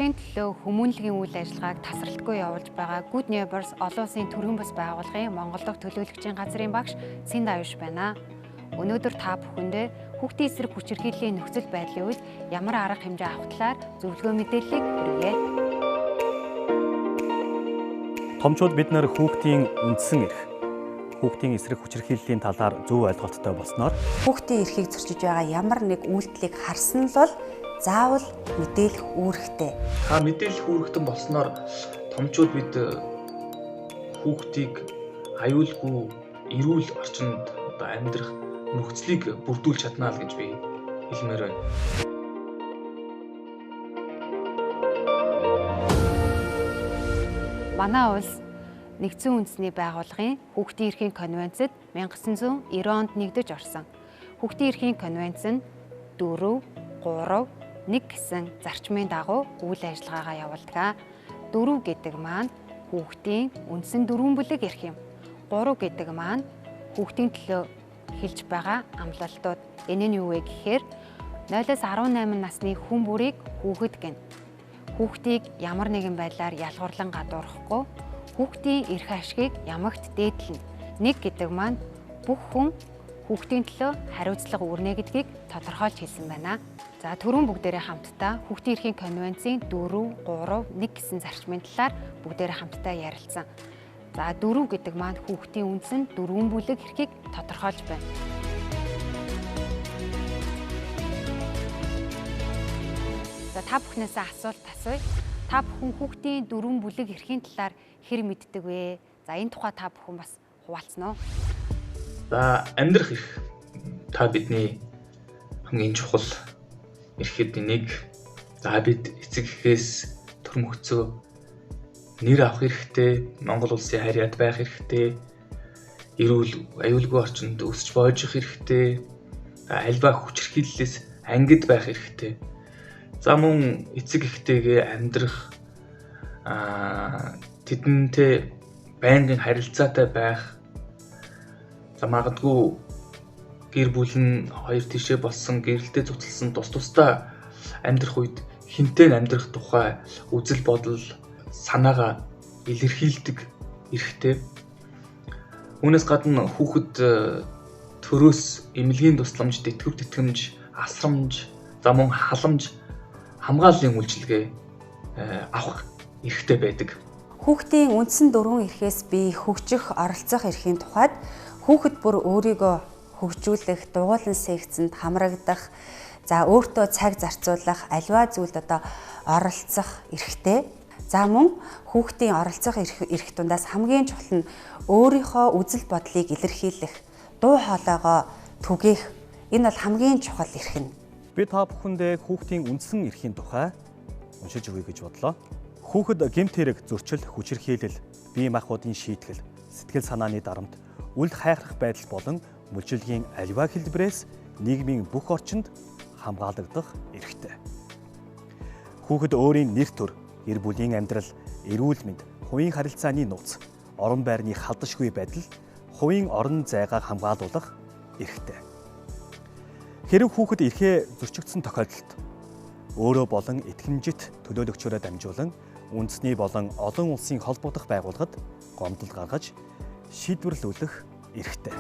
Хүүхдийн төлөө хүмүүнлэгийн үйл ажиллагааг тасралтгүй явуулж байгаа Good Neighbors олон улсын төрийн бас байгууллагын Монгол дахь төлөөлөгчийн газрын багш Цэнд Аюш байна. Өнөөдөр та бүхэндээ хүүхдийн эсрэг хүчирхийллийн нөхцөл байдлын үед ямар арга хэмжээ авах талаар зөвлөгөө мэдээллийг хүргье. Томчууд бид нар хүүхдийн үндсэн эрх, хүүхдийн эсрэг хүчирхийллийн талаар зөв ойлголттой болсноор хүүхдийн эрхийг зөрчиж байгаа ямар нэг үйлдэлийг харсан л бол заавал мэдээлэх үүрэгтэй. Мэдээлэх үүрэгтэн болсноор томчууд бид хүүхдийг аюулгүй эрүүл орчинд амьдрах нөхцөлийг бүрдүүлж чаднаа л гэж би хэлмээр байна. Манай улс Нэгдсэн үндэсний байгууллагын Хүүхдийн эрхийн конвенцэд 1990 онд нэгдэж орсон. Хүүхдийн эрхийн конвенц нь 4, 3, 1 гэсэн зарчмын дагуу үйл ажиллагаагаа явуулдаг. 4 гэдэг маань хүүхдийн үндсэн дөрвөн бүлэг эрх юм. 3 гэдэг маань хүүхдийн төлөө хэлж байгаа амлалтууд. Энэ нь юу вэ гэхээр 0-18 насны хүн бүрийг хүүхэд гэнэ. Хүүхдийг ямар нэгэн байдлаар ялгуурлан гадуурхахгүй, хүүхдийн эрх ашгийг ямагт дээдлэнэ. 1 гэдэг маань бүх хүн хүүхдийн төлөө хариуцлага үүрнэ гэдгийг тодорхойлж хэлсэн байна. За түрүүн бүгдээрээ хамтдаа Хүүхдийн эрхийн конвенцийн 4, 3, 1 гэсэн зарчмын талаар бүгдээрээ хамтдаа ярилцсан. За 4 гэдэг маань хүүхдийн үндсэн дөрвөн бүлэг эрхийг тодорхойлж байна. За та бүхнээсээ асуулт асууя. Та бүхэн хүүхдийн дөрвөн бүлэг эрхийн талаар хэр мэддэг вэ? За энэ тухай та бүхэн бас хуваалцсан уу? За амьдрах эрх та бидний хамгийн чухал эрхэд нэг. За бид эцэг эхээс төрмөгцөө нэр авах хэрэгтэй, Монгол улсын харьяад байх хэрэгтэй, аюулгүй орчинд өсч боожих хэрэгтэй, альва хүчирхийллээс ангид байх хэрэгтэй. За мөн эцэг эхтэйгээ амьдрах, тэдэнтэй байнгын харилцаатай байх. За магадгүй гэр бүл нь хоёр тишээ болсон, гэрэлтэй цуцлсан тусдаа амьдрах үед хинтээ амьдрах тухай үзэл бодол, санаагаа илэрхийлдэг эрхтэй. Үүнээс гадна хүүхэд төрөөс эмнэлгийн тусламж, тэтгэв тэтгэмж, асрамж, за мөн халамж, хамгааллын үйлчилгээ авах эрхтэй байдаг. Хүүхдийн үндсэн дөрвөн эрхээс бий хөгжих, оролцох эрхийн тухайд хүүхэд бүр өөрийгөө хөгжүүлэх, дугуйлан секцэнд хамрагдах, за өөртөө цаг зарцуулах, аливаа зүйлд оролцох эрхтэй. За мөн хүүхдийн оролцох эрх дундаас хамгийн чухал нь өөрийнхөө үзэл бодлыг илэрхийлэх, дуу хоолойгоо түгээх. Энэ бол хамгийн чухал эрх нь. би та бүхэндээ хүүхдийн үндсэн эрхийн тухай уншиж өгье гэж бодлоо. Хүүхэд гэмт хэрэг, зөрчил, хүчирхийлэл, бие махбодын шийтгэл, сэтгэл санааны дарамт, үл хайхрах байдал болон мөлжилгийн аливаа хэлбэрээс нийгмийн бүх орчинд хамгаалагдах эрхтэй. Хүүхэд өөрийн нэр төр, гэр бүлийн амьдрал, эрүүл мэнд, хувийн харилцааны нууц, орон байрны халдашгүй байдал, хувийн орон зайгаа хамгаалуулах эрхтэй. Хэрэв хүүхэд эрхээ зөрчигдсөн тохиолдолд өөрөө болон итгэмжит төлөөлөгчөөрөө дамжуулан үндэсний болон олон улсын холбогдох байгууллагад гомдол гаргаж шийдвэрлүүлэх эрхтэй.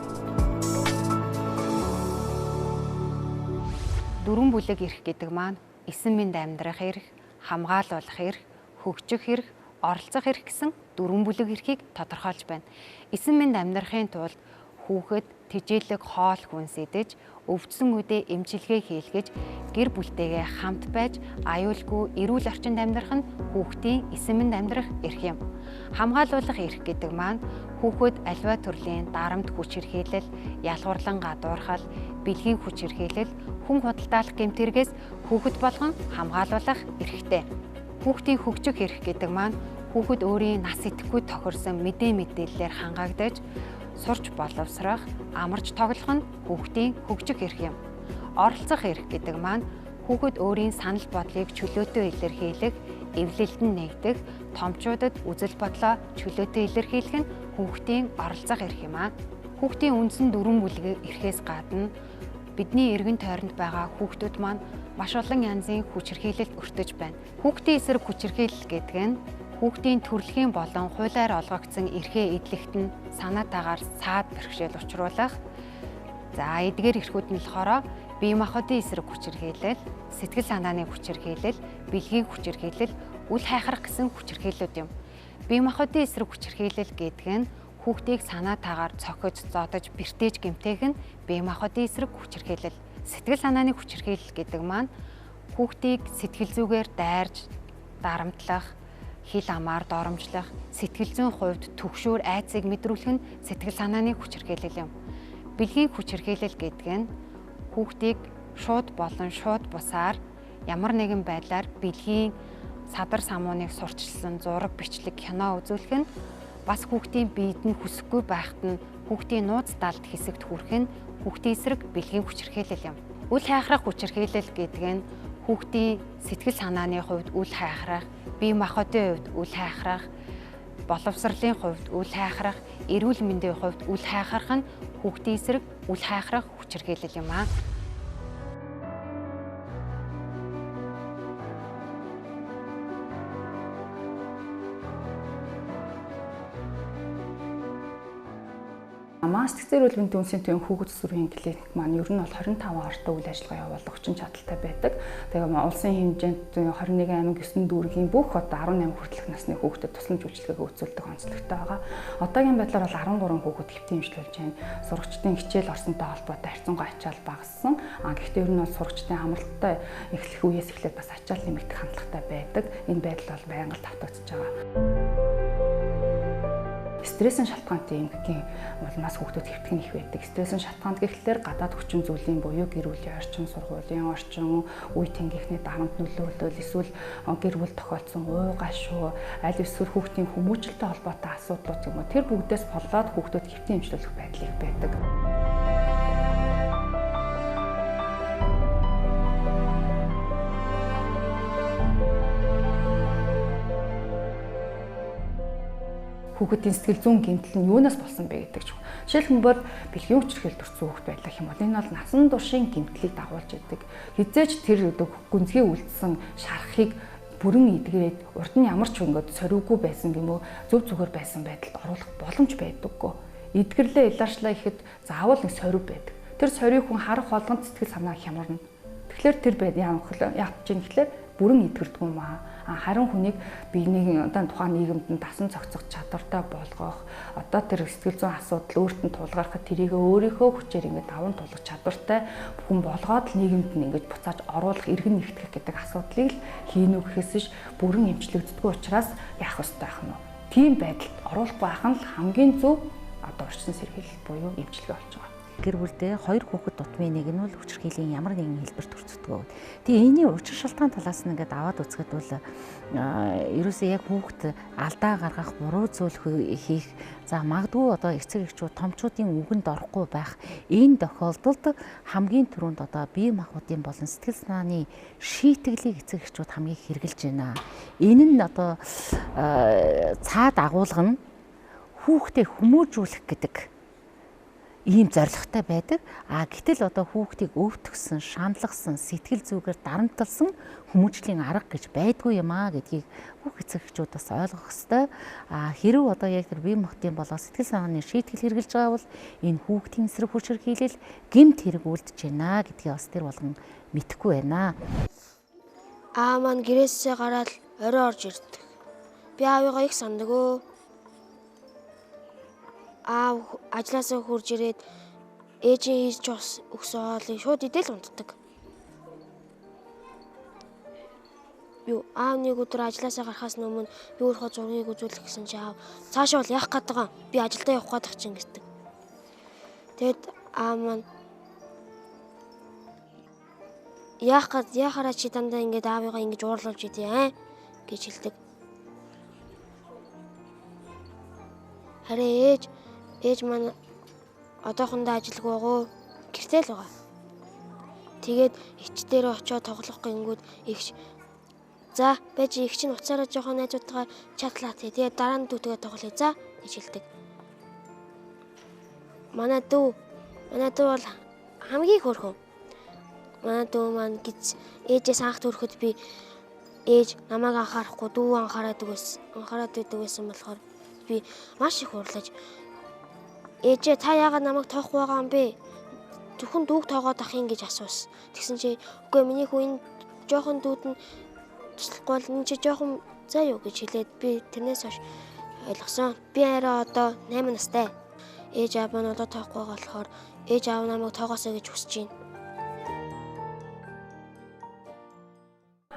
Дөрвөн бүлэг эрх гэдэг маань эсэн мэнд амьдрах эрх, хамгаалуулах эрх, хөгжих эрх, оролцох эрх гэсэн дөрвөн бүлэг эрхийг тодорхойлж байна. Эсэн мэнд амьдрахын тулд хүүхэд тэжээлэг хоол хүнс идэж, өвдсөн үедээ эмчилгээ хийлгэж, гэр бүлтэйгээ хамт байж, аюулгүй эрүүл орчинд амьдрах нь хүүхдийн эсэн мэнд амьдрах эрх юм. Хамгаалуулах эрх гэдэг маань хүүхэд аливаа төрлийн дарамт хүчирхийлэл, ялгуурлан гадуурхал, бэлгийн хүчирхийлэл, хүн худалдаалах гэмт хэрэгээс хүүхэд болгон хамгаалуулах эрхтэй. Хүүхдийн хөгжих эрх гэдэг маань хүүхэд өөрийн нас идэхгүй тохирсон мэдээллээр хангаагдаж, сурч боловсрох, амарч тоглох нь хүүхдийн хөгжих эрх юм. Оролцох эрх гэдэг маань хүүхэд өөрийн санал бодлыг чөлөөтэй илэрхийлэх, эвлэлтэнд нэгдэх, томчуудад үзэл бодлоо чөлөөтэй илэрхийлэх нь хүүхдийн оролцох эрх юм аа. Хүүхдийн үндсэн дөрвөн бүлэг эрхээс гадна бидний эргэн тойронд байгаа хүүхдүүд маань маш олон янзын хүчирхийлэлд өртөж байна. Хүүхдийн эсрэг хүчирхийлэл гэдэг нь хүүхдийн төрөлхийн болон хуулиар олгогдсон эрхээ эдлэгт нь санаатаагаар саад бэрхшээл учруулах. За эдгээр эрхүүд нь болохоор бие махбодын эсрэг хүчирхийлэл, сэтгэл санааны хүчирхийлэл, бэлгийн хүчирхийлэл, үл хайхрах гэсэн хүчирхийллүүд юм. Бие махбодын эсрэг хүчирхийлэл гэдэг нь хүүхдийг санаатаагаар цохиж, зодож, бэртээж гэмтээх нь бие махбодын эсрэг хүчирхийлэл. Сэтгэл санааны хүчирхийлэл гэдэг маань хүүхдийг сэтгэл зүгээр дайрж, дарамтлах, хил амаар доромжлох, сэтгэл зүйн хувьд түгшүүр айцыг мэдрүүлэх нь сэтгэл санааны хүчирхийлэл юм. Бэлгийн хүчирхийлэл гэдэг нь хүүхдийг шууд болон шууд бусаар ямар нэгэн байдлаар бэлгийн садар самууныг сурчилсан зураг, бичлэг, кино үзүүлэх нь бас хүүхдийн биед нь хүсэхгүй байхад нь хүүхдийн нууц далд хэсэгт хүрэх нь хүүхдийн эсрэг бэлгийн хүчирхийлэл юм. Үл хайхрах хүчирхийлэл гэдэг нь хүүхдийн сэтгэл санааны хувьд үл хайхрах, бие махбодын хувьд үл хайхрах, боловсролын хувьд үл хайхрах, эрүүл мэндийн хувьд үл хайхрах нь хүүхдийн эсрэг үл хайхрах хүчирхийлэл юм аа. Маань сэтгцээр үйл мэндийн үндэсний төвийн хүүхэд засварын клиник маань ер нь бол 25 гаруй үйл ажиллагаа явуулах хүчин чадалтай байдаг. Тэгээ улсын хэмжээнд 21 аймаг 9 дүүргийн бүх одоо 18 хүртэлх насны хүүхдэд тусламж үйлчилгээг үзүүлдэг онцлогтой байгаа. Одоогийн байдлаар бол 13 хүүхэд хэвтийн эмчилүүлж байна. Сурагчдын хичээл орсонтой холбоотой харьцангуй ачаал багассан. Гэхдээ ер нь бол сурагчдын амралттай эхлэх үеэс эхлээд бас ачаал нэмэгдэх хандлагатай байдаг. Энэ байдал бол байнга давтагдж байгаа. Стрессийн шалтгаантай эмгэгийн улмаас хүүхдүүд хэвтгэн их байдаг. Стрессийн шалтгаанд гэхлээр гадаад хүчин зүйлийн буюу гэр бүлийн орчин, сургуулийн орчин, үе тэнгийнхний дарамт нөлөөлөл, эсвэл гэр бүл тохиолдсон ууй гашуу, аль эсвэл хүүхдийн хүмүүжлэлтэй холбоотой асуудлууд юм уу. Тэр бүгдээс болоод хүүхдүүд хэвтийн эмчлүүлэх байдал их байдаг. Хүүхдийн сэтгэл зүйн гэмтэл нь юунаас болсон бэ гэдэг ч. Жишээлбэл бэлгийн хүчирхийлэл төрсэн хүүхд байлаа юм бол энэ бол насан туршийн гэмтлийг дагуулж идэг. Хизээч тэр гүнзгий үлдсэн шарахыг бүрэн эдгээд урд нь ямар ч ингээд сориггүй байсан гэмөө зөв зүгээр байсан байдалд оруулах боломж байдаггүй. Эдгэрлээ илаарчлаа ихэд заавал нэг сорив байдаг. Тэр сорийг хүн харах болгонд сэтгэл санаа хямарна. Тэгэхээр тэр яах чинь гэхлээр бүрэн эдгэрдэг юм аа. Харин хүнийг биений одоо тухайн нийгэмд нь дасан цогцох чадвартай болгох, одоо тэр сэтгэл зүйн асуудал өөртөө тулгархад тэрийг өөрийнхөө хүчээр ингээд даван тулгах чадвартай хүн болгоод л нийгэмд нь ингээд буцааж оруулах, иргэн нэгтгэх гэдэг асуудлыг л хийнү гэхээс ш бүрэн эмчлэгддэггүй учраас яах ёстой байх нь. Тийм байдалд оруулахгүй байх нь л хамгийн зөв одоо орчин сэргийлэл буюу эмчилгээ болж байгаа. Гэр бүлдээ 2 хүүхэд дутмын нэг нь бол хүчирхийллийн ямар нэгэн хэлбэр төрцөгдгөө. Тэгээ энэний учир шалтгаан талаас нь ингээд аваад үзэхэд бол ерөөсөө яг хүүхэд алдаа гаргах, буруу зүйл хийх, за магадгүй одоо эцэг эхчүүд томчуудын үгэнд орохгүй байх энэ тохиолдолд хамгийн түрүүнд одоо бие махбодын болон сэтгэл санааны шийтгэлийг эцэг эхчүүд хамгийн хэрэгжилж байна. Энэ нь одоо цаад агуулга нь хүүхдээ хүмүүжүүлэх гэдэг ийм зорилготой байдаг. Гэтэл одоо хүүхдийг өвтгсөн, шаналгасан, сэтгэл зүгээр дарамтлсан хүмүүжлийн арга гэж байдгүй юм аа гэдгийг бүх эцэг эхчүүд бас ойлгох ёстой. Хэрв одоо яг тэр бие махбодын болон сэтгэл санааны шийтгэл хэрэгжилж байгаа бол энэ хүүхдийн эсрэг хүчирхийлэл гэмт хэрэг үлдэж байна гэдгийг бас тэр болгон мэдэхгүй байна. Маань гэрээсээ гараад орой орж ирдэг. Би аавыгаа их сандаг өө. Ажлаасаа хурж ирээд ээжийн хийж өгсөн хоолыг шууд идэл унтдаг. Нэг өдөр ажлаасаа гарахаас өмнө би өөрөө зургийг үзүүлэх гэсэн чи аав цаашаа бол яах гээд байгаа. Би ажилдаа явах гээд чинь гэсэн. Тэгэд маань яахаараа чи дандаа ингэж аавыгаа ингэж уурлуулж идэ гэж хэлдэг. Харин ээж маань одоохондоо ажилгүй байгаа. Гэртээ л байгаа. Тэгээд эгч дээр очиод тоглох гингүүд эгч за байж эгч нь уцаараа жоохон найзуудтайгаа чатлаа. Тэгээд дараа нь дүүтэйгээ тоглоё за гэж хэлдэг. Манай дүү бол хамгийн хөөрхөн. манай дүү маань гэж ээжээс анх төрөхөд би ээж намайг анхаарахгүй дүү анхаарад байдаг байсан болохоор би маш их урлаж ээжээ та яагаад намайг тоохгүй байгаа юм бэ? Зөвхөн дүүг тоогоод ах юм гэж асуусан. Тэгсэн чи үгүй миний хүн жоохон дүүд нь туслахгүй бол энэ чи жоохон заа юу гэж хэлээд би тэрнээс хойш ойлгосон. Би арай одоо 8 настай. Ээж аав нь одоо тоохгүй байгаа болохоор ээж аав намайг тоогоосоо гэж хүсэж байна.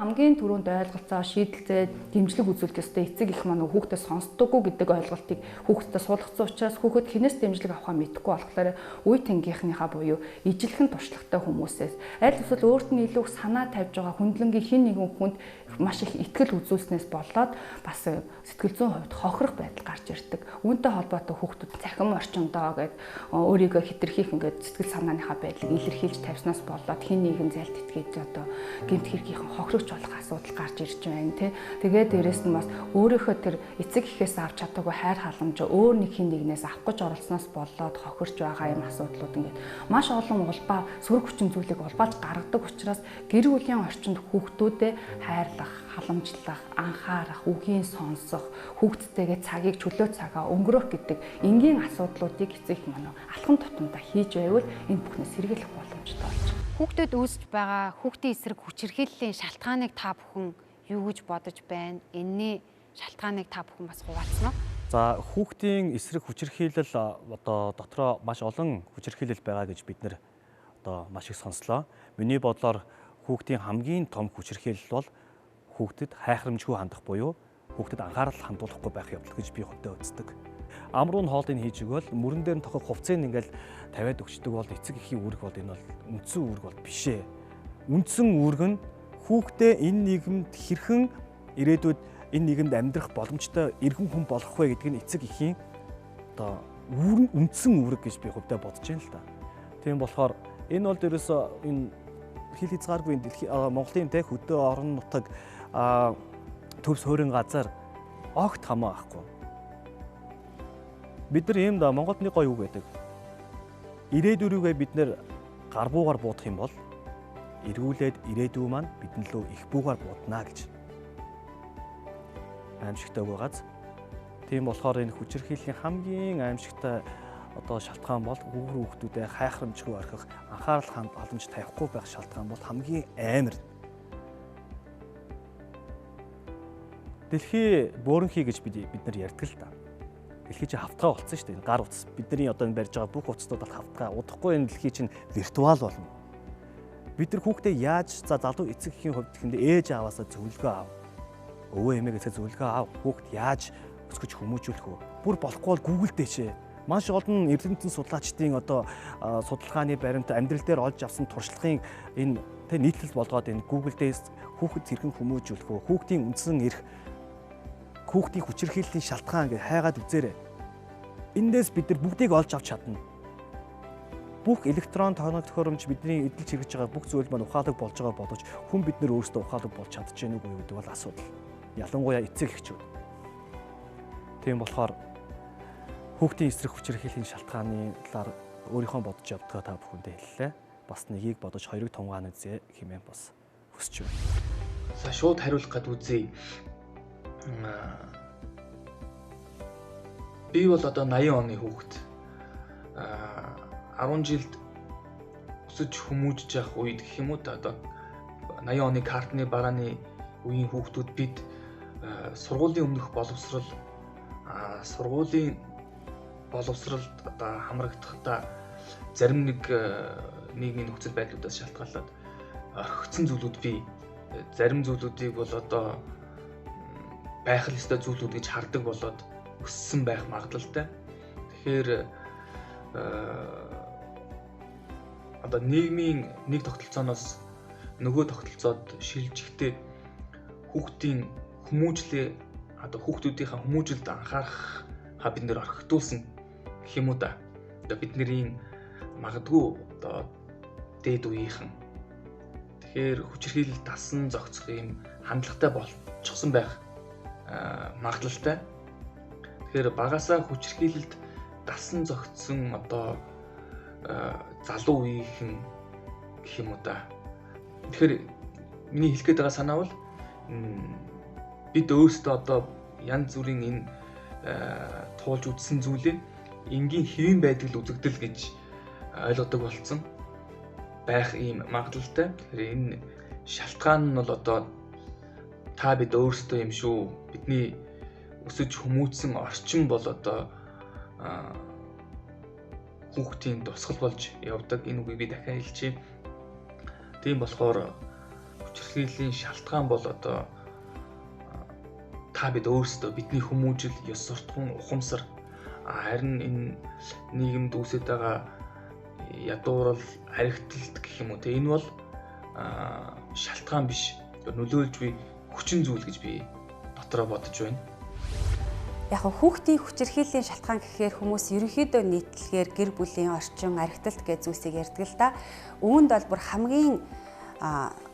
Хамгийн түрүүнд ойлголцоо шийдэлцээ дэмжлэг үзүүлэх ёстой эцэг их маань хүүхдээ сонсдоггүй гэдэг ойлголтыг хүүхдэд суулгацсан учраас хүүхэд хинээс дэмжлэг авахаа мэдэхгүй болохоор үе тэнгийнхнийхаа буюу ижилхэн туршлагатай хүмүүсээс аль эсвэл өөрт нь илүү санаа тавьж байгаа хүндлэнгийн хин нэгэн хүнд маш их итгэл үзүүлснээс болоод бас сэтгэл зүйн хувьд хохирох байдал гарч ирдэг. Үүнтэй холбоотой хүүхдүүд цахим орчиндоо гээд өөрийгөө хэтэрхийх ингээд сэтгэл санааныхаа байдлыг илэрхийлж тавьснаас болоод хин нэгэн зайлт итгээд одоо гэмт хэргийнхэн хохирогч болох асуудал гарч ирж байна тий. Тэгээд дээрэс нь бас өөрийнхөө тэр эцэг эхээс авч чадаагүй хайр халамж өөр нэг хин нэгнээс авах гэж оролцсноос болоод хохирч байгаа юм асуудлууд ингээд маш олон улбаа сөрөг хүчин зүйлийг улбааж гаргадаг учраас гэр бүлийн орчинд хүүхдүүдэд хайрлах, халамжлах, анхаарах, үгийн сонсох, хүүхдтэйгээ цагийг чөлөө цагаа өнгөрөөх гэдэг энгийн асуудлуудыг эцэг маань алхам тутамдаа хийж байвал энэ бүхнээс сэргийлэх боломжтой болж байна. Хүүхдэд үүсэж байгаа хүүхдийн эсрэг хүчирхийллийн шалтгааныг та бүхэн юу гэж бодож байна? Энэний шалтгааныг та бүхэн бас хуваалцсан уу? За хүүхдийн эсрэг хүчирхийлэл одоо дотроо маш олон хүчирхийлэл байгаа гэж бид нэр одоо маш их сонслоо. Миний бодлоор хүүхдийн хамгийн том хүчирхийлэл бол хүүхдэд хайхрамжгүй хандах буюу хүүхдэд анхаарал хандуулахгүй байх явдал гэж би хувьдаа үздэг. Амруу нь хоолыг хийж өгөөл мөрөн дээр нь тохох хувцсыг ингээл тавиад өгчдөг бол эцэг эхийн үүрэг бол энэ бол үндсэн үүрэг бол бишээ. Үндсэн үүрэг нь хүүхдээ энэ нийгэмд хэрхэн ирээдүйд энэ нийгэмд амьдрах боломжтой эргэн хүн болох вэ гэдг нь эцэг эхийн одоо үндсэн үүрэг гэж би хувьдаа бодож байна л да. Тийм болохоор энэ бол дээрээс энэ хил хязгааргүй Монголын тэ хөдөө орон нутаг төвс хөрийн газар огт хамаа ахгүй. Бид нар юм да Монголд нэг гоё үг байдаг. Ирээдүрүүгээ бид нэр гар буугаар буудах юм бол эргүүлээд ирээдүй маань бидэн лөө их буугаар буудана гэж аимшигтай үг байгааз. Тийм болохоор энэ хүчирхийллийн хамгийн аимшигтай одоо шалтгаан бол хүүхдүүдэд хайхрамжгүй орхих, анхаарал халамж тавихгүй байх шалтгаан бол хамгийн амар. Дэлхий бөөрөнхий гэж бид нар ярьдаг л да. Дэлхий чинь хавтгай болсон шүү дээ. Гар утас бидний одоо энэ барьж байгаа бүх утаснууд бол хавтгай. Удахгүй энэ дэлхий чинь виртуал болно. Бид нар хүүхдээ яаж за залуу эцэг эхийн хувьд гэхэндээ ээж аваасаа зөвлөгөө ав. Өвөө эмээгээсээ зөвлөгөө ав. Хүүхд яаж өсгөж хүмүүжүүлэх вэ? Бүр болохгүй бол Google дэчээ. Маш олон эрдэмтэн судлаачдын одоо судалгааны баримт амьдрал дээр олж авсан туршлагын энэ нийтлэл болгоод энэ Google дээс хүүхэд хэрхэн хүмүүжүүлэх вэ? Хүүхдийн үндсэн эрх, хүүхдийн хүчирхийллийн шалтгаан гэж хайгаад үзээрэй. Эндээс бид нар бүгдийг олж авч чадна. Бүх электрон тооног төхөөрөмж бидний эдэлж хэрэгж байгаа бүх зүйл маань ухаалаг болж байгаа боловч хүн бид нар өөрсдөө ухаалаг болж чадчихэв үгүй гэдэг бол асуудал. Ялангуяа эцэг эхчүүд. Тийм болохоор хүүхдийн эсрэг хүчирхийллийн шалтгааны талаар өөрийнхөө бодож явдгаа та бүхэндээ хэллээ. Бас нэгийг бодож хоёрыг тунгаана зэ хэмээн бас хүсэж байна. За шууд хариулах гээд үзье. Би бол одоо 80 оны хүүхэд. 10 жилд өсөж хүмүүжж явах үед гэх юм уу та одоо 80 оны картны барааны үеийн хүүхдүүд бид сургуулийн өмнөх боловсрал сургуулийн боловсралд одоо хамрагдахдаа зарим нэг нийгмийн нөхцөл байдлуудаас шалтгаалаад орхигдсон зүйлүүд бий. Зарим зүйлүүдийг бол одоо байх л ёстой зүйлүүд гэж хардаг болоод өссөн байх магадлалтай. Тэгэхээр одоо нийгмийн нэг тогтолцооноос нөгөө тогтолцоод шилжихдээ хүүхдийн хүмүүжлээ одоо хүүхдүүдийнхээ хүмүүжилд анхаарахаа бид нэр орхитуулсан гэх юм уу да. Одоо бидний магадгүй одоо дээд үеийнхэн тэгэхээр хүчирхийлэл дасан зохицох юм хандлагатай болчихсон байх магадлалтай. Тэгэхээр багасаа хүчирхийлэлд дасан зохицсон одоо залуу үеийнхэн гэх юм уу да Тэгэхээр миний хэлэх гээд байгаа санаа бол бид өөрсдөө одоо янз бүрийн энэ туулж үзсэн зүйлээ энгийн хэвийн байдал үзэгдэл гэж ойлгодог болсон байх ийм магадлалтай. Тэгэхээр энэ шалтгаан нь бол одоо та бид өөрсдөө юм шүү. Бидний өсөж хүмүүжсэн орчин бол одоо хүүхдийн тусгал болж явдаг. Энэ үгийг би дахиад хэлчихье. Тийм болохоор хүчирхийллийн шалтгаан бол одоо та бид өөрсдөө бидний хүмүүжил, ёс суртахуун, ухамсар харин энэ нийгэмд үүсэж байгаа ядуурл, харигтлалт гэх юм уу те энэ бол шалтгаан биш. Нөлөөлж буй хүчин зүйл гэж би дотроо бодож байна. Яг хүүхдийн хүчирхийллийн шалтгаан гэхээр хүмүүс ерөнхийдөө нийтлэгээр гэр бүлийн орчин, архиталт гэж зүйлсийг ярьдаг л да. Үүнд бол бүр хамгийн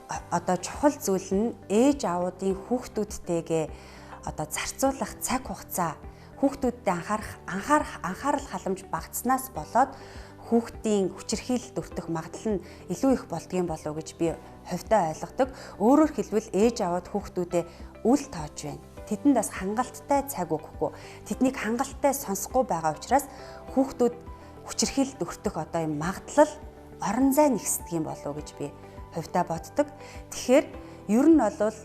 одоо чухал зүйл нь ээж аавуудын хүүхдүүдтэйгээ одоо зарцуулах цаг хугацаа, хүүхдүүдэд анхаарал халамж багаснаас болоод хүүхдийн хүчирхийлэлд өртөх магадлал нь илүү их болдгийм болов уу гэж би хувьдаа ойлгодог. Өөрөөр хэлбэл ээж аваад хүүхдүүдээ үл тоож байна. Тэдэнд бас хангалттай цаг өгөхгүй. Тэднийг хангалттай сонсохгүй байгаа учраас хүүхдүүд хүчирхийлэлд өртөх одоо юм магадлал орон зай нэгсдэг юм болов уу гэж би хувьдаа боддог. Тэгэхээр ер нь бол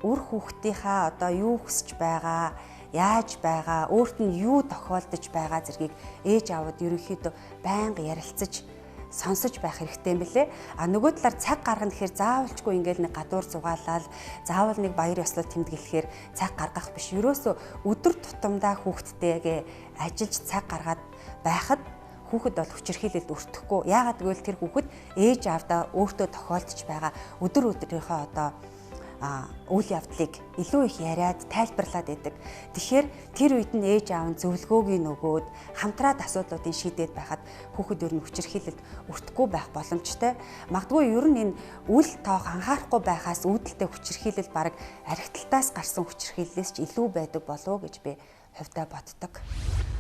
үр хүүхдийнхаа одоо юу хүсэж байгаа, яаж байгаа, өөрт нь юу тохиолдож байгаа зэргийг ээж аавд ерөнхийдөө байнга ярилцаж сонсож байх хэрэгтэй юм билэ. Нөгөө талаар цаг гаргана гэхээр заавалчгүй ингээл нэг гадуур зугаалаад заавал нэг баяр ёслол тэмдэглэхээр цаг гаргах биш. Ерөөсөө өдөр тутамдаа хүүхдтэйгээ ажиллаж цаг гаргаад байхад хүүхэд бол хүчирхийлэлд өртөхгүй. Яагаад гэвэл тэр хүүхэд ээж аавдаа өөртөө тохиолдож байгаа өдөр өдрийнхөө одоо үйл явдлыг илүү их яриад тайлбарлаад байдаг. Тэгэхээр тэр үед нь ээж аав нь зөвлөгөөг нөгөөд хамтраад асуудлуудыг шийдээд байхад хүүхэд ер нь хүчирхийлэлд өртөхгүй байх боломжтой. Магадгүй ер нь энэ үл тоох анхаарахгүй байхаас үүдэлтэй хүчирхийлэл бараг архиталтаас гарсан хүчирхийллээс ч илүү байдаг болов уу гэж би хувьдаа боддог.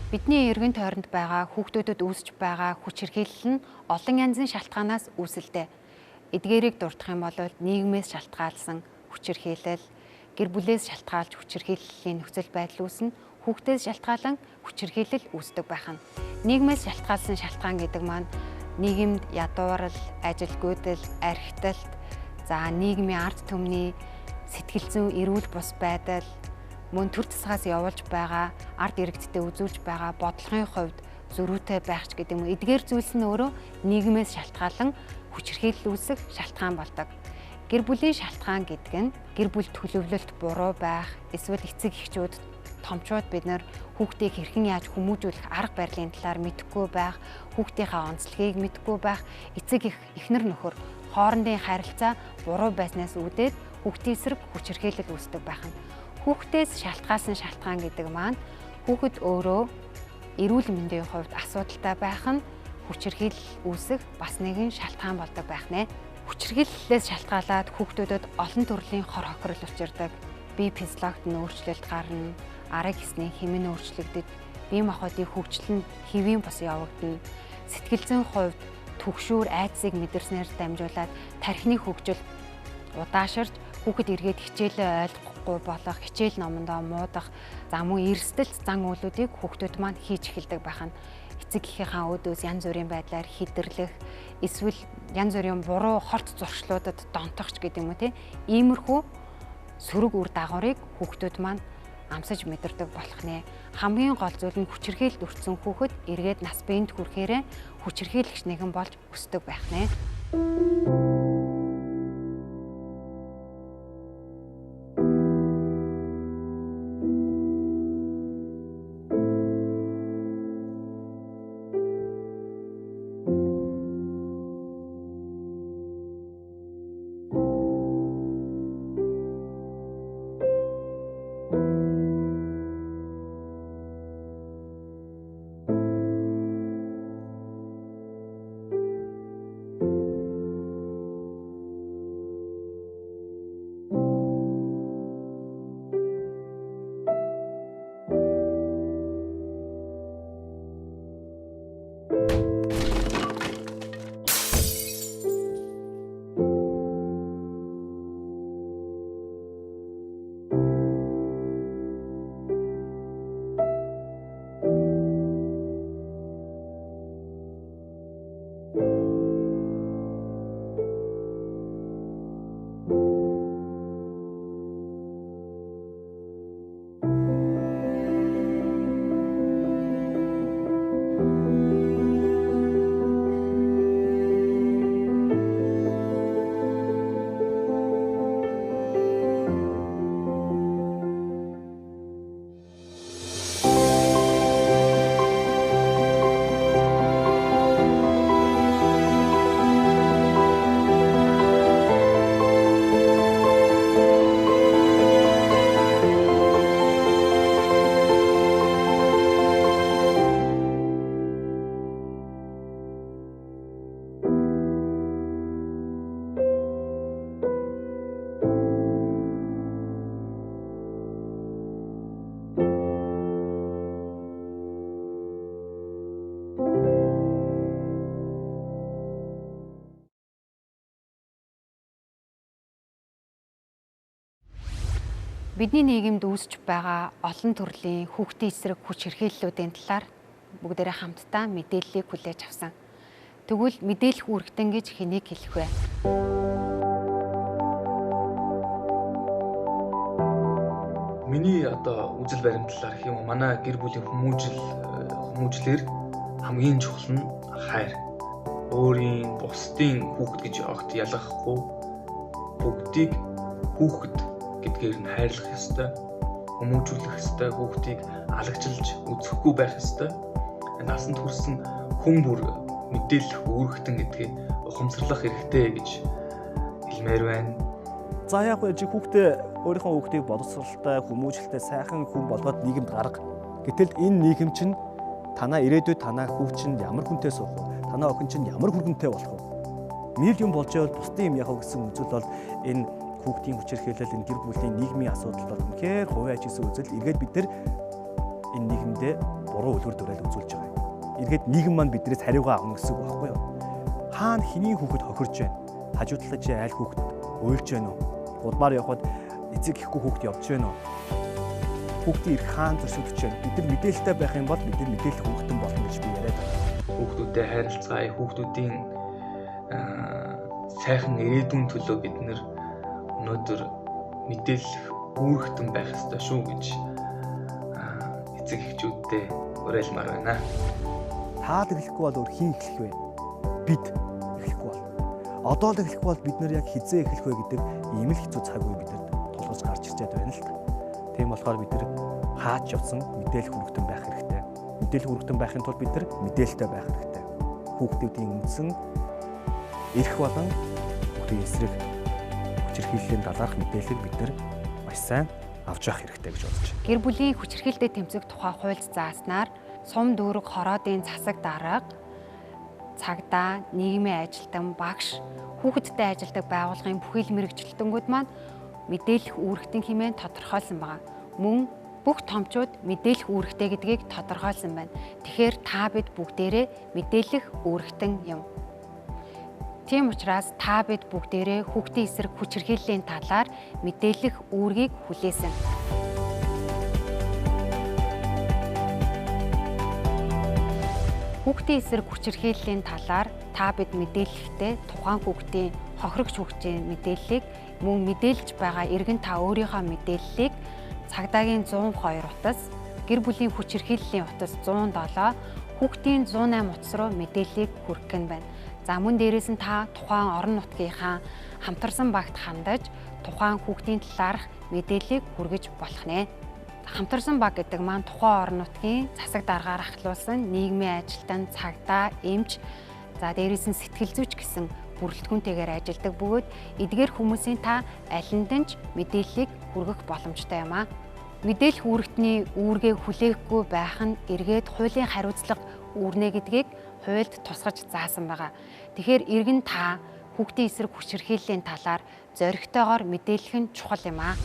Бидний эргэн тойронд байгаа хүүхдүүдэд үүсэж байгаа хүчирхийлэл нь олон янзын шалтгаанаас үүсэлтэй. Эдгээрийг дурдах юм бол нийгмээс шалтгаалсан хүчирхийлэл, гэр бүлээс шалтгаалж хүчирхийллийн нөхцөл байдал үүснэ, хүүхдээс шалтгаалan хүчирхийлэл үүсдэг байх нь. Нийгмээс шалтгаалсан шалтгаан гэдэг маань нийгэмд ядуурл, ажилгүйдэл, архиталт, нийгмийн ард түмний сэтгэл зүйн эрүүл бус байдал, мөн төр засгаас явуулж байгаа ард иргэдтэй үзүүлж байгаа бодлогын хувьд зөрүүтэй байх ч гэдэг юм. Эдгээр зүйлс нь өөрөө нийгмээс шалтгаалan хүчирхийлэл үүсэх шалтгаан болдог. Гэр бүлийн шалтгаан гэдэг нь гэр бүл төлөвлөлт буруу байх, эсвэл эцэг эхчүүд, томчууд бид нар хүүхдийг хэрхэн яаж хүмүүжүүлэх арга барилын талаар мэдэхгүй байх, хүүхдийнхээ онцлогийг мэдэхгүй байх, эцэг эхнэр нөхөр хоорондын харилцаа буруу байснаас үүдээд хүүхдийн эсрэг хүчирхийлэл үүсдэг байх нь. Хүүхдээс шалтгаалсан шалтгаан гэдэг маань хүүхэд өөрөө эрүүл мэндийн хувьд асуудалтай байх нь хүчирхийлэл үүсэх бас нэгэн шалтгаан болдог байх нэ. Хүчирхийллээс шалтгаалаад хүүхдүүдэд олон төрлийн хор хохирол учирдаг. Бие физиологт нь өөрчлөлт гарна, арга гэсний хэмнэн өөрчлөгдөж, бие махбодын хөгжил нь хэвийн бос явагдана. Сэтгэл зүйн хувьд түгшүүр, айдсыг мэдэрснээр дамжуулаад тархины хөгжил удааширч хүүхэд эргээд хичээлээ ойлгохгүй болох, хичээл номондоо муудах, мөн эрсдэлт зан үйлүүдийг хүүхдүүд маань хийж эхэлдэг байх нь. Эцэг эхийнхээ өөдөөс янз бүрийн байдлаар хидэрлэх, эсвэл янз бүрийн буруу хорт зуршлуудад донтогч гэдэг юм уу те. Иймэрхүү сөрөг үр дагаврыг хүүхдүүд маань амсаж мэдэрдэг болох нэ. Хамгийн гол зүйл нь хүчирхийлэлд өртсөн хүүхэд эргээд нас биеинд хүрэхээрээ хүчирхийлэгч нэгэн болж өсдөг байх нэ. Бидний нийгэмд үүсэж байгаа олон төрлийн хүүхдийн эсрэг хүч хэрхийллүүдийн талаар бүгдээрээ хамтдаа мэдээллийг хүлээж авсан. Тэгвэл мэдээлэх үүрэгтэн гэж хэнийг хэлэх вэ? Миний одоо үзэл баримтлалаар гэх юм уу, манай гэр бүлийн хүмүүжлэр хамгийн чухал нь хайр. Өөрийн бусдын хүүхэд гэж огт ялгахгүй бүгдийг хүүхэд гэдгээр нь хайрлах ёстой, хүмүүжүүлэх ёстой, хүүхдийг алагчилж үзэхгүй байх ёстой. Насанд хүрсэн хүн бүр мэдээлэх үүрэгтэн гэдгийг ухамсарлах хэрэгтэй гэж хэлмээр байна. За яг чи хүүхдээ өөрийнхөө хүүхдийг боловсралтай, хүмүүжлэлтэй сайхан хүн болгоод нийгэмд гарга. Гэтэл энэ нийгэм чинь танаа ирээдүйд танаа хүүхд чинь ямар хүнтэй суух вэ? Танаа охин чинь ямар хүргэнтэй болох вэ? Нийл юм болж байвал бусдын юм яах вэ гэсэн үзэл бол энэ хүүхдийн хүч хэрхийлэл, энэ гэр бүлийн нийгмийн асуудал бол үнэхээр хувийн аж гэсэн үзэл эргээд бид нар энэ нийгэмдээ буруу үлгэр дуурайл үзүүлж байгаа юм. Эргээд нийгэм маань биднээс хариугаа авах гэсэн үг байхгүй юу? Хаана хэний хүүхэд хохирж байна? Хажуу талаа чи айл хүүхэд уйлж байна уу? Улмаар явхад эцэг ихгүй хүүхэд явж байна уу? Хүүхдийн эрх хаан зөрчилдөж байна. Бид нар мэдээлэлтэй байх юм бол бид нар мэдээлэх хүүхдэн болно гэж би яриад байна. Хүүхдүүдэд харилцгаая, хүүхдүүдийн сайхан ирээдүйн төлөө бид нэр өнөөдөр мэдээлэх үүрэгтэн байх ёстой шүү гэж эцэг эхчүүдтэй уриалмаар байна. Та л эхлэхгүй бол өөр хин эхлэх вэ? Бид эхлэхгүй бол. Одоо л эхлэхгүй бол бид нар яг хизээ эхлэх вэ гэдэг ийм л хэцүү цаг үе бидэнд тулгаж гарч ирчээд байна л та. Тийм болохоор бид нар хаач явсан мэдээлэх үүрэгтэн байх хэрэгтэй. Мэдээлэх үүрэгтэн байхын тулд бид нар мэдээлэлтэй байх хэрэгтэй. Хүүхдүүдийн үндсэн эрх болон хүүхдийн эсрэг хүч хэрхийллийн талаарх мэдээллийг бид нар маш сайн авч явах хэрэгтэй гэж бодож байна. Гэр бүлийн хүч хэрхийлэлтэд тэмцэх тухай хуульд зааснаар сум дүүрэг хороодын засаг дарга, цагдаа, нийгмийн ажилтан, багш, хүүхэдтэй ажилдаг байгууллагын бүхэл мэргэжилтэнгүүд маань мэдээлэх үүрэгтэн хэмээн тодорхойлсон байна. Мөн бүх томчууд мэдээлэх үүрэгтэй гэдгийг тодорхойлсон байна. Тэгэхээр та бид бүгдээрээ мэдээлэх үүрэгтэн юм. Тийм учраас та бид бүгдээрээ хүүхдийн эсрэг хүч хэрхийллийн талаар мэдээлэх үүргийг хүлээсэн. Хүүхдийн эсрэг хүч хэрхийллийн талаар та бид мэдээлэхдээ тухайн хүүхдийн хохирогч хүүхдийн мэдээллийг мөн мэдээлж байгаа иргэн та өөрийнхөө мэдээллийг цагдаагийн 102 утас, гэр бүлийн хүч хэрхийллийн утас 107, хүүхдийн 108 утас руу мэдээллийг хүргэх нь байна. За мөн дээрээс нь та тухайн орон нутгийнхаа хамтарсан багт хандаж тухайн хүүхдийн талаарх мэдээллийг хүргэж болох нэ. Хамтарсан баг гэдэг маань тухайн орон нутгийн засаг даргаар ахлуулсан нийгмийн ажилтан, цагдаа, эмч, за дээрээс нь сэтгэл зүйч гэсэн бүрэлдэхүүнтэйгээр ажилладаг бөгөөд эдгээр хүмүүсийн та алиндаа ч мэдээллийг хүргэх боломжтой юм аа. Мэдээлэх үүрэгтний үүргээ хүлээхгүй байх нь эргээд хуулийн хариуцлага үүрнэ гэдгийг хуульд тусгаж заасан байгаа. Тэгэхээр иргэн та хүүхдийн эсрэг хүч хэрхийллийн талаар зоригтойгоор мэдээлэх нь чухал юм аа.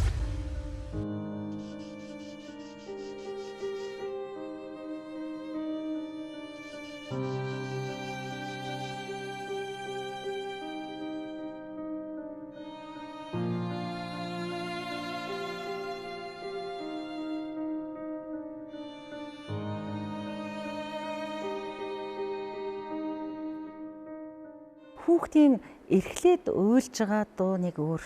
Хүүхдийн эрхлээд уйлж байгаа дуу нэг өөр.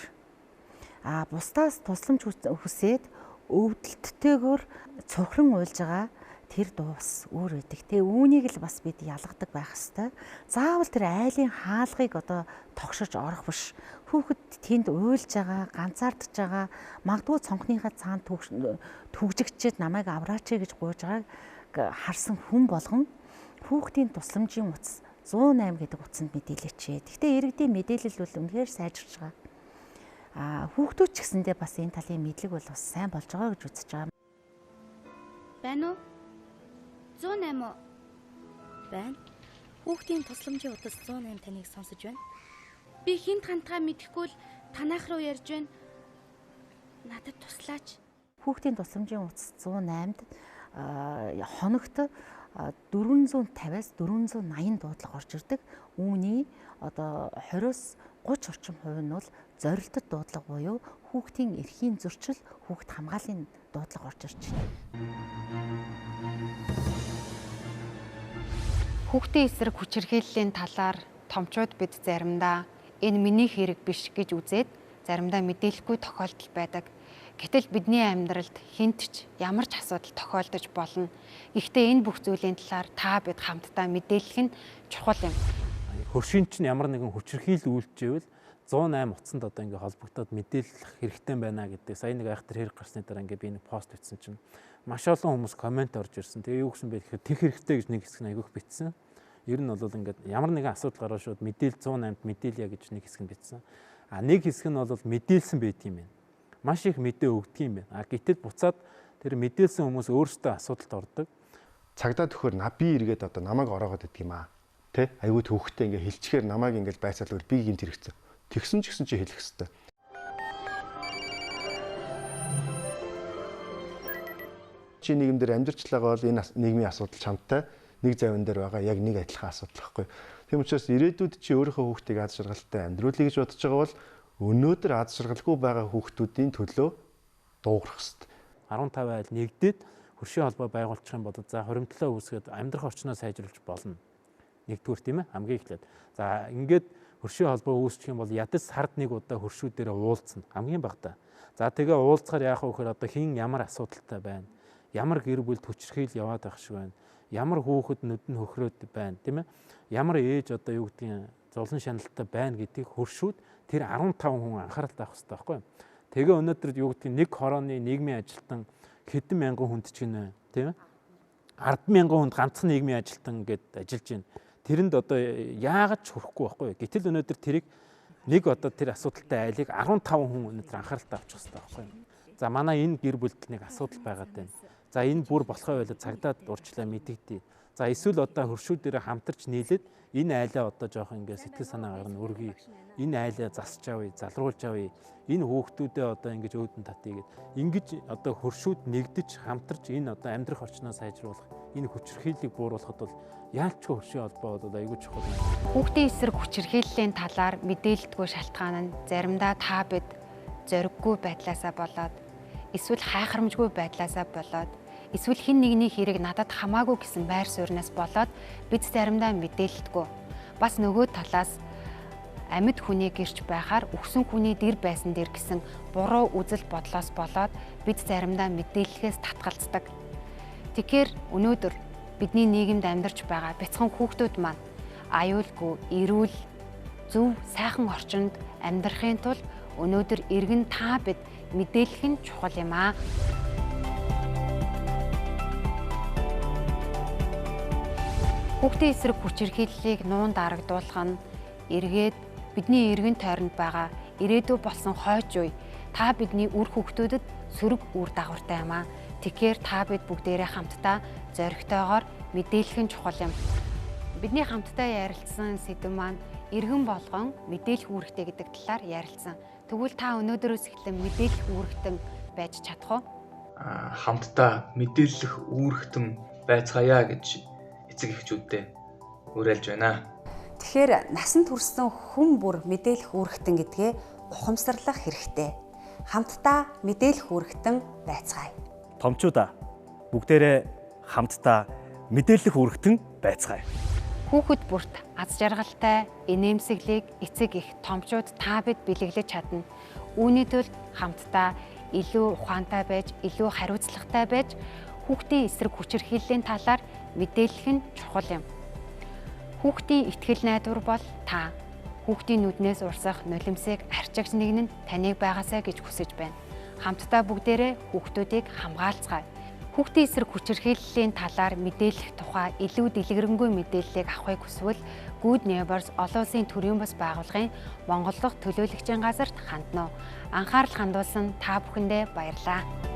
Бусдаас тусламж хүсээд өвдөлттэйгээр цохрон уйлж байгаа тэр дуу бас өөр байдаг. Тэгээ үүнийг л бас бид ялгадаг байх хэвээр. Заавал тэр айлын хаалгыг одоо тогшиж орох биш. Хүүхэд тэнд уйлж байгаа, ганцаардж байгаа, магадгүй цонхныхаа цаанд түгжигчээд намайг авраач гэж гуйж байгааг харсан хүн болгон хүүхдийн тусламжийн утас 108 гэдэг утсанд мэдээлээч. Гэхдээ иргэдийн мэдээлэл бол үнэхээр сайжирч байгаа. Хүүхдүүд ч гэсэндээ бас энэ талын мэдлэг бол бас сайн болж байгаа гэж үзэж байгаа. Байна уу? 108 уу? Байна. Хүүхдийн тусламжийн утас 108 таныг сонсож байна. Би хинт хантгаа мэдэхгүй л танах руу ярьж байна. Надад туслаач. Хүүхдийн тусламжийн утас 108-д хоногт 450-аас 480 дуудлага орж ирдэг. Үүний одоо 20-с 30 орчим хувь нь бол зорилттой дуудлага буюу хүүхдийн эрхийн зөрчил, хүүхд хамгааллын дуудлага орж ирж байна. Хүүхдийн эсрэг хүчирхийллийн талаар томчууд бид заримдаа энэ миний хэрэг биш гэж үзээд заримдаа мэдээлэхгүй тохиолдол байдаг. Гэтэл бидний амьдралд хинт ч ямар ч асуудал тохиолдож болно. Гэхдээ энэ бүх зүйлийн талаар та бид хамтдаа мэдээлэх нь чухал юм. Хөршийн чинь ямар нэгэн хүчирхийл үйлчээвэл 108 утсанд одоо ингээ холбогдоод мэдээлэх хэрэгтэй байна гэдэг. Сая нэг айхтар хэрэг гарсны дараа ингээ би нэг пост бичсэн чинь маш олон хүмүүс комент орж ирсэн. Тэгээ юу гэсэн бэ гэхээр тех хэрэгтэй гэж нэг хэсэг нь айгүйх бичсэн. Ер нь бол ингээд ямар нэгэн асуудал гараад шууд мэдээл 108-д мэдээлье гэж нэг хэсэг нь бичсэн. А нэг хэсэг нь бол мэдээлсэн байдаг юм байна. Маш их мэдээ өгдөг юм байна. А гэтэл буцаад тэр мэдээлсэн хүмүүс өөрсдөө асуудалд ордог. Цагдаа төхөр би эргээд одоо намайг ороогоод идэх юм аа. Тэ? Аюу төвхтэй ингээ хилчгээр намайг ингээл байцаалвал би гинт хэрэгцээ. Тэгсэн ч гэсэн чи хэлэх хэвээр. Чи нийгэмдэр амьдарчлаагаа бол энэ нийгмийн асуудал чамтай нэг завин дээр байгаа яг нэг адилхан асуудал байхгүй. Тийм учраас ирээдүйд чи өөрийнхөө хүүхдийг аз жаргалтай амьдруулъя гэж бодож байгаа бол өнөөдөр аз жаргалгүй байгаа хүүхдүүдийн төлөө дуугарах хэрэгтэй. 15 айл нэгдээд хөршийн холбоо байгуулчих юм бол за хоримтлоо үүсгээд амьдрах орчноо сайжруулж болно. Нэгдүгээр тийм ээ хамгийн эхлээд. За ингээд хөршийн холбоо үүсчих юм бол ядаж сард нэг удаа хөршүүдээр уулзна. Хамгийн багтаа. За тэгээ уулзахаар яах вэ гэхээр одоо хин ямар асуудалтай байна. Ямар гэр бүлд хүчирхийл яваад байх шиг байна. Ямар хүүхэд нүд нь хөхрөөд байна, тийм ээ. Ямар ээж одоо юу гэдгийг зовлон шаналтай байна гэдгийг хөршүүд тэр 15 хүн анхаарал таах хэрэгтэй байхгүй юу? Тэгээ өнөөдөр юу гэдгийг нэг хорооны нийгмийн ажилтан хэдэн мянган хүнд ч гинэ, тийм ээ. 10,000 хүнд ганцхан нийгмийн ажилтан гэдээ ажиллаж байна. Тэрэнд одоо яагаад ч хүрэхгүй байхгүй юу? Гэтэл өнөөдөр тэрийг нэг одоо тэр асуудалтай айлыг 15 хүн өнөөдөр анхаарал тавьчих хэрэгтэй байхгүй юу? За манай энэ гэр бүлд нэг асуудал байгаад байна. За энэ бүр болохоо байлаа цагдаад урьдчилаа мэдэгдээ. За эсвэл одоо хөршүүдээрээ хамтарч нийлээд энэ айлаа одоо жоох ингээд сэтгэл санаа гарна өргөе. Энэ айлаа засч авъя, залруулж авъя. Энэ хүүхдүүдээ одоо ингэж өөдөн татъя гэд. Ингэж одоо хөршүүд нэгдэж хамтарч энэ одоо амьдрах орчноо сайжруулах, энэ хүчирхийллийг бууруулахад бол яалчгүй хөршийн холбоо бол айгүй чухал. Хүүхдийн эсрэг хүчирхийллийн талаар мэдээлэлтгүй шалтгаан нь заримдаа та бид зориггүй байдлаасаа болоод эсвэл хайхрамжгүй байдлаасаа болоод эсвэл хэн нэгний хэрэг надад хамаагүй гэсэн байр сууриас болоод бид заримдаа мэдээлэлтгүй. Бас нөгөө талаас амьд хүний гэрч байхаар өгсөн хүний дэр байсан дэр гэсэн буруу үзэл бодлоос болоод бид заримдаа мэдээллээс татгалздаг. Тэгэхээр өнөөдөр бидний нийгэмд амьдарч байгаа бяцхан хүүхдүүд маань аюулгүй, эрүүл, зөв, сайхан орчинд амьдрахын тулд өнөөдөр иргэн та бид мэдээлэх нь чухал юм аа. Хүүхдийн эсрэг хүчирхийллийг нуун дарагдуулах нь эргээд бидний эргэн тойронд байгаа ирээдүй болсон хойч үе та бидний үр хүүхдүүдэд сөрөг үр дагавартай юм аа. Тэгэхээр та бид бүгдээрээ хамтдаа зоригтойгоор мэдээлэх нь чухал юм. Бидний хамтдаа ярилцсан сэдэв маань эргэн болгон мэдээлэх үүрэгтэй гэдэг талаар ярилцсан. Тэгвэл та өнөөдрөөс эхлэн мэдээлэх үүрэгтэн байж чадах уу? Хамтдаа мэдээлэх үүрэгтэн байцгаая гэж эцэг эхчүүдтэй уриалж байна. Тэгэхээр насанд хүрсэн хүн бүр мэдээлэх үүрэгтэн гэдгээ ухамсарлах хэрэгтэй. Хамтдаа мэдээлэх үүрэгтэн байцгаая. Томчуудаа бүгдээрээ хамтдаа мэдээлэх үүрэгтэн байцгаая. Хүүхэд бүрт аз жаргалтай инээмсэглийг эцэг эх томчууд та бид бэлэглэж чадна. Үүний тулд хамтдаа илүү ухаантай байж, илүү хариуцлагатай байж хүүхдийн эсрэг хүчирхийллийн талаар мэдээлэх нь чухал юм. Хүүхдийн итгэл найдвар бол та. Хүүхдийн нүднээс урсах нулимсыг арчигч нэгэн нь таныг байгаасаа гэж хүсэж байна. Хамтдаа бүгдээрээ хүүхдүүдийг хамгаалцгаая. Хүүхдийн эсрэг хүчирхийллийн талаар мэдээлэх тухай илүү дэлгэрэнгүй мэдээллийг авахыг хүсвэл Good Neighbors олон улсын төрийн бас байгууллагын Монголдох төлөөлөгчийн газарт хандна уу. Анхаарал хандуулсан та бүхэндээ баярлалаа.